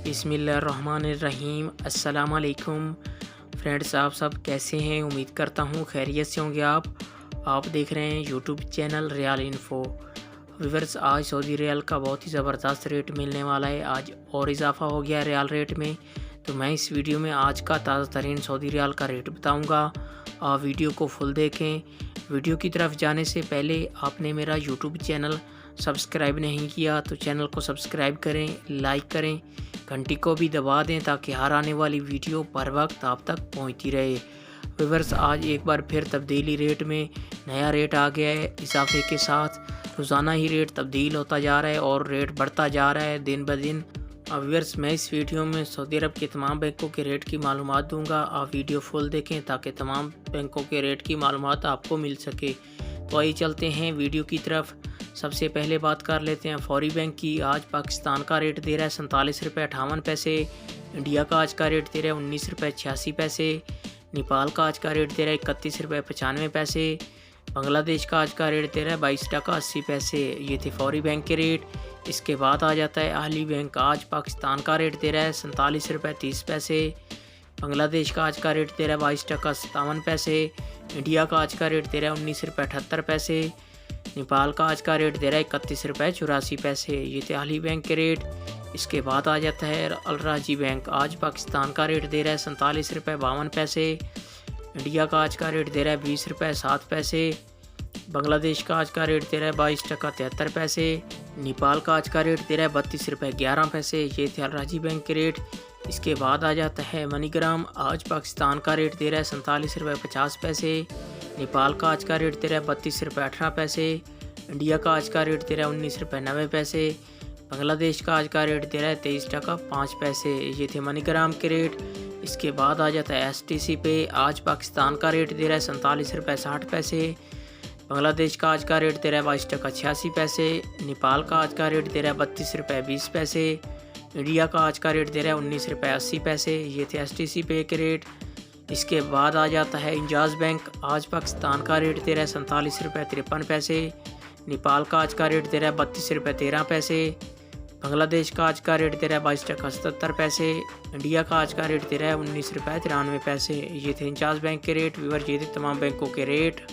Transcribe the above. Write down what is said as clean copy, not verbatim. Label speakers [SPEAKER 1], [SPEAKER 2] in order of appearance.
[SPEAKER 1] बिस्मिल्लाहिर्रहमानिर्रहीम। अस्सलाम वालेकुम फ्रेंड्स, आप सब कैसे हैं? उम्मीद करता हूँ खैरियत से होंगे। आप देख रहे हैं YouTube channel Riyal Info. Viewers, आज सऊदी रियाल का बहुत ही ज़बरदस्त रेट मिलने वाला है। आज और इजाफा हो गया है रियाल रेट में। तो मैं इस वीडियो में आज का ताज़ा तरीन सऊदी रियाल का रेट बताऊँगा। आप वीडियो को फुल देखें। वीडियो की तरफ जाने से पहले आपने मेरा यूट्यूब चैनल सब्सक्राइब नहीं किया तो चैनल को सब्सक्राइब करें, लाइक करें, घंटी को भी दबा दें ताकि हर आने वाली वीडियो पर वक्त आप तक पहुंचती रहे। व्यूअर्स, आज एक बार फिर तब्दीली रेट में नया रेट आ गया है। इजाफे के साथ रोज़ाना ही रेट तब्दील होता जा रहा है और रेट बढ़ता जा रहा है दिन ब दिन। व्यूअर्स, मैं इस वीडियो में सऊदी अरब के तमाम बैंकों के रेट की मालूमात दूंगा। आप वीडियो फुल देखें ताकि तमाम बैंकों के रेट की मालूमात आपको मिल सके। तो आइए चलते हैं वीडियो की तरफ। सबसे पहले बात कर लेते हैं फौरी बैंक की। आज पाकिस्तान का रेट दे रहा है 47 रुपये 58 पैसे। इंडिया का आज का रेट दे रहा है 19 रुपये 86 पैसे। नेपाल का आज का रेट दे रहा है 31 रुपये 95 पैसे। बांग्लादेश का आज का रेट दे रहा है 22 टका 80 पैसे। ये थे फौरी बैंक के रेट। इसके बाद आ जाता है अहली बैंक। आज पाकिस्तान का रेट दे रहा है 47 रुपये 30 पैसे। बांग्लादेश का आज का रेट दे रहा है 22 टका 57 पैसे। इंडिया का आज का रेट दे रहा है 19 रुपये 78 पैसे। नेपाल का आज का रेट दे रहा है 31 रुपये 84 पैसे। ये थे अहली बैंक के रेट। इसके बाद आ जाता है अल राजी बैंक। आज पाकिस्तान का रेट दे रहा है 47 रुपये 52 पैसे। इंडिया का आज का रेट दे रहा है 20 रुपये 7 पैसे। बांग्लादेश का आज का रेट दे रहा है 22 टका 73 पैसे। नेपाल का आज का रेट दे रहा है 32 रुपये 11 पैसे। ये थे अल राजी बैंक के रेट। इसके बाद आ जाता है मनीग्राम। आज पाकिस्तान का रेट दे रहा है 47 रुपये 50 पैसे। नेपाल का आज का रेट दे रहा है 32 रुपये 18 पैसे। इंडिया का आज का रेट दे रहा है 19 रुपये 90 पैसे। बांग्लादेश का आज का रेट दे रहा है 23 टका 5 पैसे। ये थे मनीग्राम के रेट। इसके बाद आ जाता है STC पे। आज पाकिस्तान का रेट दे रहा है 47 रुपये 60 पैसे। बांग्लादेश का आज का रेट दे रहा है 22 टका 86 पैसे। नेपाल का आज का रेट दे रहा है 32 रुपये 20 पैसे। इंडिया का आज का रेट दे रहा है 19 रुपये 80 पैसे। ये थे STC पे के रेट। इसके बाद आ जाता है इंजाज़ बैंक। आज पाकिस्तान का रेट दे रहा है 47 रुपये 53 पैसे। नेपाल का आज का रेट दे रहा है 32 रुपये 13 पैसे। बांग्लादेश का आज का रेट दे रहा है 22 टका 77 पैसे। इंडिया का आज का रेट दे रहा है 19 रुपये 93 पैसे। ये थे इंजाज़ बैंक के रेट। व्यूअर, ये थे तमाम बैंकों के रेट।